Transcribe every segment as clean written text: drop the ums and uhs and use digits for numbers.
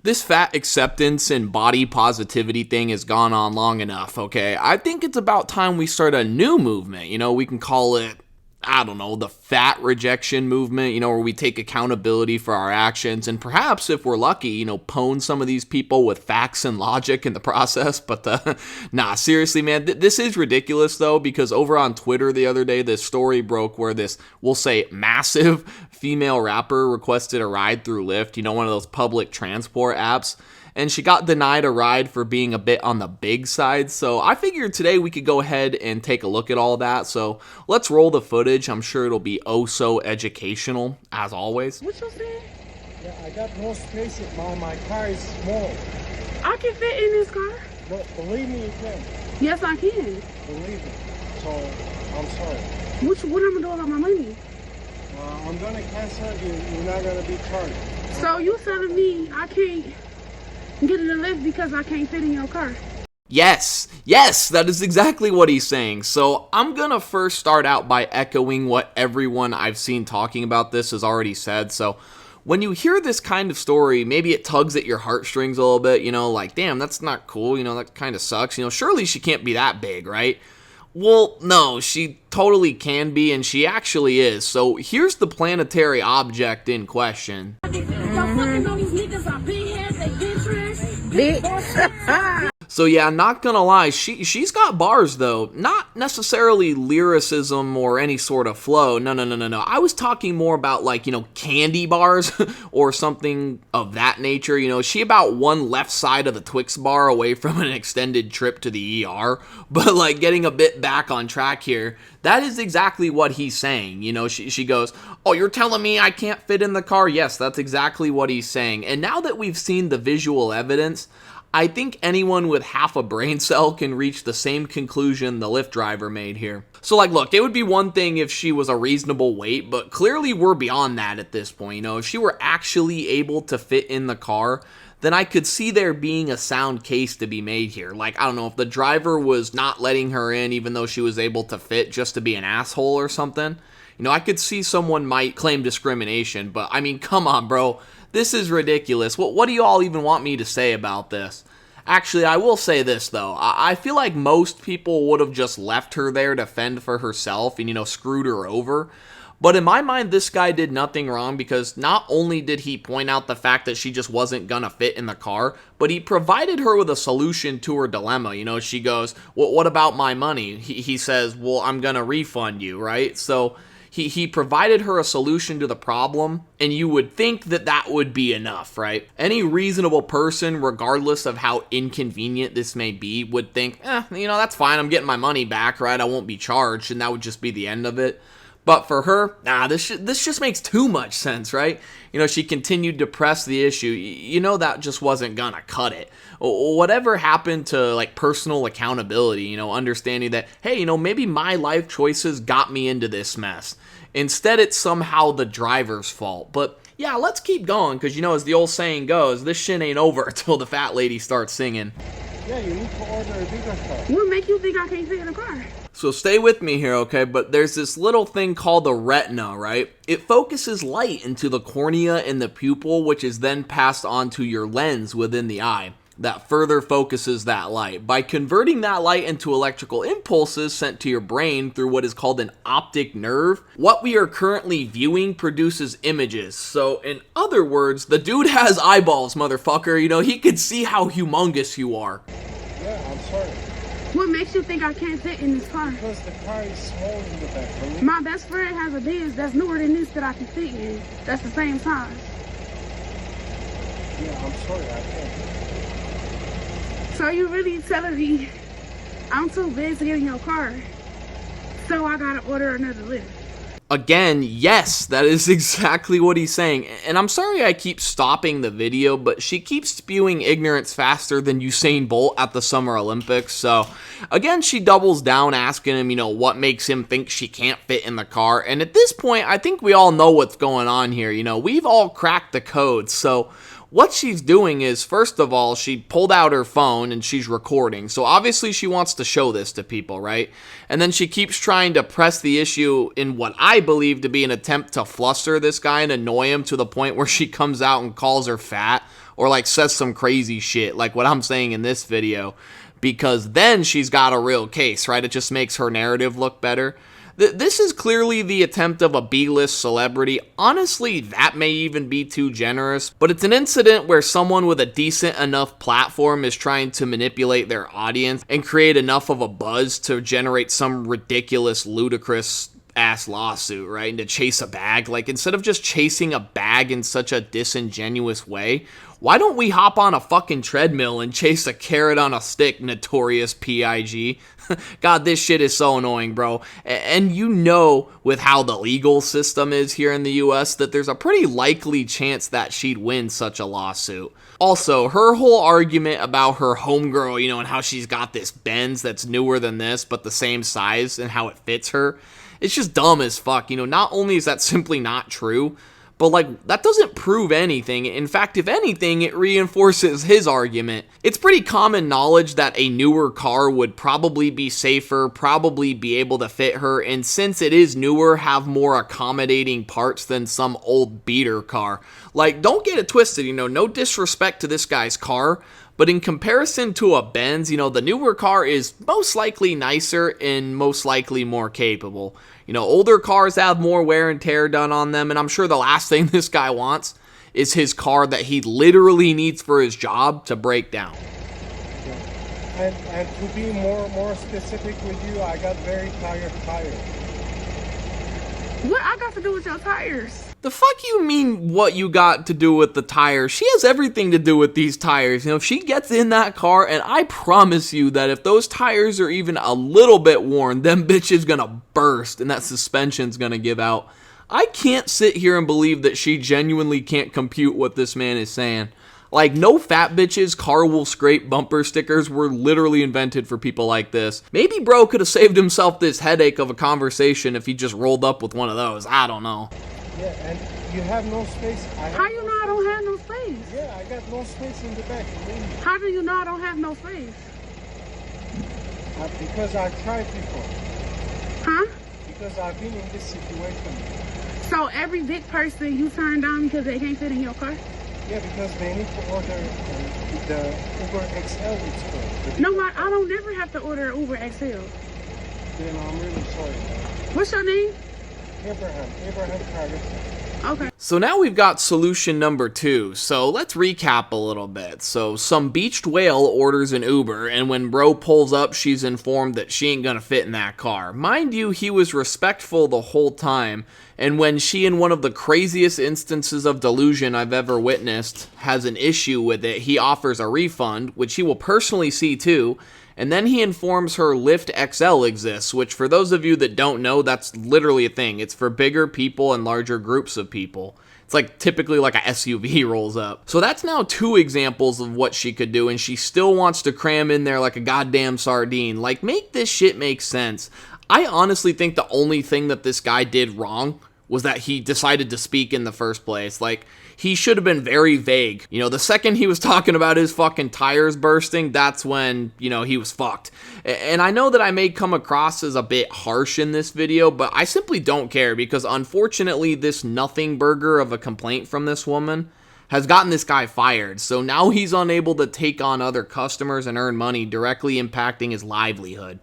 This fat acceptance and body positivity thing has gone on long enough, okay? I think it's about time we start a new movement. We can call it, I don't know, the fat rejection movement, where we take accountability for our actions and perhaps, if we're lucky, pwn some of these people with facts and logic in the process. But nah, seriously, man, this is ridiculous though, because over on Twitter the other day, this story broke where this, we'll say, massive female rapper requested a ride through Lyft, one of those public transport apps. And she got denied a ride for being a bit on the big side. So I figured today we could go ahead and take a look at all of that. So let's roll the footage. I'm sure it'll be oh so educational, as always. What you saying? Yeah, I got no space. My car is small. I can fit in this car. But believe me, you can. Yes, I can. Believe me. So, I'm sorry. What am I gonna do about my money? I'm gonna cancel it. You're not gonna be charged. So you telling me I can't get in the Lyft because I can't fit in your car? Yes, that is exactly what he's saying. So I'm gonna first start out by echoing what everyone I've seen talking about this has already said. So when you hear this kind of story, maybe it tugs at your heartstrings a little bit, like, damn, that's not cool, that kind of sucks, surely she can't be that big, right? Well, no, she totally can be, and she actually is. So here's the planetary object in question. So yeah, not gonna lie, she's got bars though, not necessarily lyricism or any sort of flow. No. I was talking more about like, candy bars or something of that nature. She about one left side of the Twix bar away from an extended trip to the ER. But like getting a bit back on track here, that is exactly what he's saying. She goes, oh, you're telling me I can't fit in the car? Yes, that's exactly what he's saying. And now that we've seen the visual evidence, I think anyone with half a brain cell can reach the same conclusion the Lyft driver made here. So like, look, it would be one thing if she was a reasonable weight, but clearly we're beyond that at this point. If she were actually able to fit in the car, then I could see there being a sound case to be made here. Like, I don't know, if the driver was not letting her in even though she was able to fit just to be an asshole or something, I could see someone might claim discrimination, but I mean, come on, bro. This is ridiculous. What do you all even want me to say about this? Actually, I will say this, though. I feel like most people would have just left her there to fend for herself and, screwed her over. But in my mind, this guy did nothing wrong because not only did he point out the fact that she just wasn't gonna fit in the car, but he provided her with a solution to her dilemma. She goes, well, what about my money? He says, well, I'm gonna refund you, right? So He provided her a solution to the problem, and you would think that that would be enough, right? Any reasonable person, regardless of how inconvenient this may be, would think, that's fine, I'm getting my money back, right? I won't be charged, and that would just be the end of it. But for her, this just makes too much sense, right? She continued to press the issue. That just wasn't gonna cut it. Whatever happened to like personal accountability, understanding that, hey, maybe my life choices got me into this mess. Instead, it's somehow the driver's fault. But yeah, let's keep going, because as the old saying goes, this shit ain't over until the fat lady starts singing. Yeah, you need to order a bigger car. What make you think I can't fit in a car? So stay with me here, okay? But there's this little thing called the retina, right? It focuses light into the cornea and the pupil, which is then passed on to your lens within the eye. That further focuses that light. By converting that light into electrical impulses sent to your brain through what is called an optic nerve, what we are currently viewing produces images. So in other words, the dude has eyeballs, motherfucker. He could see how humongous you are. Yeah, I'm sorry. What makes you think I can't fit in this car? Because the car is small in the back. My best friend has a Benz that's newer than this that I can fit in. That's the same size. Yeah, I'm sorry, I can't. So you really telling me I'm too big to get in your car, so I gotta order another Lyft? Again, yes, that is exactly what he's saying. And I'm sorry I keep stopping the video, but she keeps spewing ignorance faster than Usain Bolt at the Summer Olympics. So again, she doubles down asking him, what makes him think she can't fit in the car. And at this point, I think we all know what's going on here. We've all cracked the code. So what she's doing is, first of all, she pulled out her phone and she's recording. So obviously she wants to show this to people, right? And then she keeps trying to press the issue in what I believe to be an attempt to fluster this guy and annoy him to the point where she comes out and calls her fat, or like says some crazy shit like what I'm saying in this video, because then she's got a real case, right? It just makes her narrative look better. This is clearly the attempt of a B-list celebrity. Honestly, that may even be too generous, but it's an incident where someone with a decent enough platform is trying to manipulate their audience and create enough of a buzz to generate some ridiculous, ludicrous ass lawsuit, right? And to chase a bag. Like, instead of just chasing a bag in such a disingenuous way, why don't we hop on a fucking treadmill and chase a carrot on a stick, notorious PIG? God, this shit is so annoying, bro. And you know, with how the legal system is here in the US, that there's a pretty likely chance that she'd win such a lawsuit. Also, her whole argument about her homegirl, you know, and how she's got this Benz that's newer than this, but the same size, and how it fits her, it's just dumb as fuck. You know, not only is that simply not true, but like, that doesn't prove anything. In fact, if anything, it reinforces his argument. It's pretty common knowledge that a newer car would probably be safer, probably be able to fit her, and since it is newer, have more accommodating parts than some old beater car. Like, don't get it twisted, you know, no disrespect to this guy's car, but in comparison to a Benz, you know, the newer car is most likely nicer and most likely more capable. You know, older cars have more wear and tear done on them, and I'm sure the last thing this guy wants is his car that he literally needs for his job to break down. And to be more specific with you, I got very tired tires. What I got to do with your tires? The fuck you mean what you got to do with the tires? She has everything to do with these tires. You know, if she gets in that car, and I promise you that if those tires are even a little bit worn, them bitches gonna burst and that suspension's gonna give out. I can't sit here and believe that she genuinely can't compute what this man is saying. Like, no fat bitches, car will scrape bumper stickers were literally invented for people like this. Maybe bro could have saved himself this headache of a conversation if he just rolled up with one of those. I don't know. Yeah, and you have no space. How you know I don't have no space? Yeah, I got no space in the back. How do you know I don't have no space? Because I tried before. Huh? Because I've been in this situation. So every big person you turn down because they can't fit in your car? Yeah, because they need to order the Uber XL. It's called. No, I don't never have to order an Uber XL. Then I'm really sorry. What's your name? Abraham Travis. Okay. So now we've got solution number 2. So let's recap a little bit. So some beached whale orders an Uber, and when bro pulls up, she's informed that she ain't gonna fit in that car. Mind you, he was respectful the whole time, and when she, in one of the craziest instances of delusion I've ever witnessed, has an issue with it, he offers a refund, which he will personally see too. And then he informs her Lyft XL exists, which for those of you that don't know, that's literally a thing. It's for bigger people and larger groups of people. It's like typically like a SUV rolls up. So that's now 2 examples of what she could do, and she still wants to cram in there like a goddamn sardine. Like, make this shit make sense. I honestly think the only thing that this guy did wrong was that he decided to speak in the first place. Like, he should have been very vague. You know, the second he was talking about his fucking tires bursting, that's when, you know, he was fucked. And I know that I may come across as a bit harsh in this video, but I simply don't care, because unfortunately this nothing burger of a complaint from this woman has gotten this guy fired. So now he's unable to take on other customers and earn money, directly impacting his livelihood.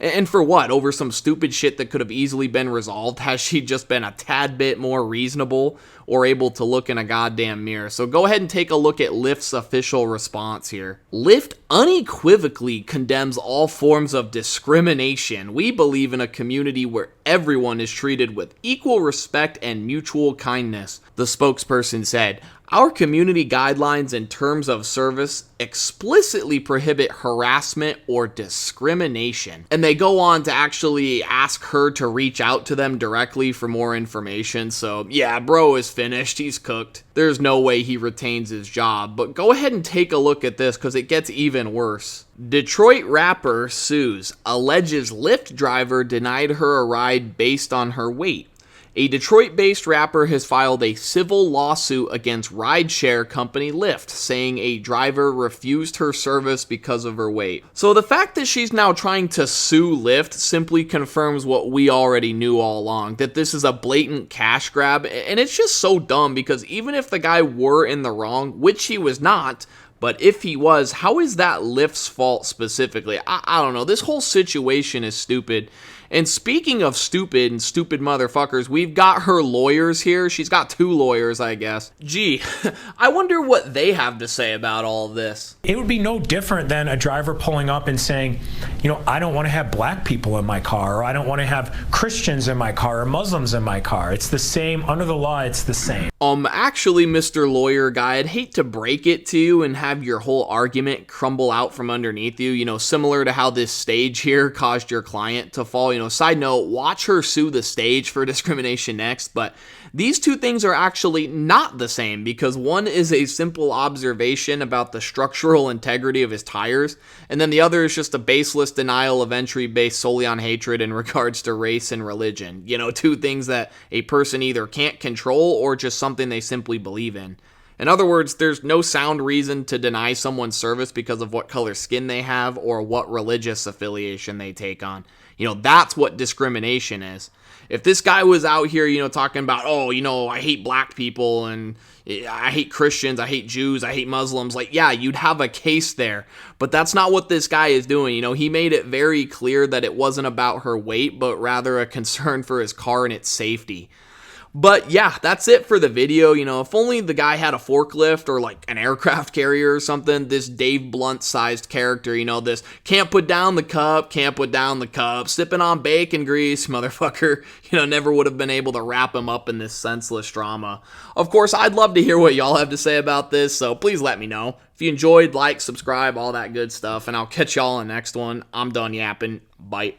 And for what? Over some stupid shit that could have easily been resolved? Has she just been a tad bit more reasonable or able to look in a goddamn mirror? So go ahead and take a look at Lyft's official response here. Lyft unequivocally condemns all forms of discrimination. We believe in a community where everyone is treated with equal respect and mutual kindness, the spokesperson said. Our community guidelines and terms of service explicitly prohibit harassment or discrimination. And they go on to actually ask her to reach out to them directly for more information. So yeah, bro is finished. He's cooked. There's no way he retains his job. But go ahead and take a look at this, because it gets even worse. Detroit rapper sues, alleges Lyft driver denied her a ride based on her weight. A Detroit-based rapper has filed a civil lawsuit against rideshare company Lyft, saying a driver refused her service because of her weight. So the fact that she's now trying to sue Lyft simply confirms what we already knew all along, that this is a blatant cash grab, and it's just so dumb because even if the guy were in the wrong, which he was not, but if he was, how is that Lyft's fault specifically? I don't know. This whole situation is stupid. And speaking of stupid and stupid motherfuckers, we've got her lawyers here. She's got 2 lawyers, I guess. Gee, I wonder what they have to say about all of this. It would be no different than a driver pulling up and saying, you know, I don't want to have black people in my car, or I don't want to have Christians in my car, or Muslims in my car. It's the same. Under the law, it's the same. Actually, Mr. Lawyer Guy, I'd hate to break it to you and have your whole argument crumble out from underneath you, you know, similar to how this stage here caused your client to fall. You know, side note, watch her sue the stage for discrimination next, but these 2 things are actually not the same, because one is a simple observation about the structural integrity of his tires, and then the other is just a baseless denial of entry based solely on hatred in regards to race and religion. You know, 2 things that a person either can't control or just something they simply believe in. In other words, there's no sound reason to deny someone's service because of what color skin they have or what religious affiliation they take on. You know, that's what discrimination is. If this guy was out here, you know, talking about, oh, you know, I hate black people and I hate Christians, I hate Jews, I hate Muslims, like, yeah, you'd have a case there. But that's not what this guy is doing. You know, he made it very clear that it wasn't about her weight, but rather a concern for his car and its safety. But yeah, that's it for the video. You know, if only the guy had a forklift or like an aircraft carrier or something, this Dave Blunt sized character, you know, this can't put down the cup, sipping on bacon grease, motherfucker, you know, never would have been able to wrap him up in this senseless drama. Of course, I'd love to hear what y'all have to say about this, so please let me know. If you enjoyed, like, subscribe, all that good stuff, and I'll catch y'all in the next one. I'm done yapping. Bye.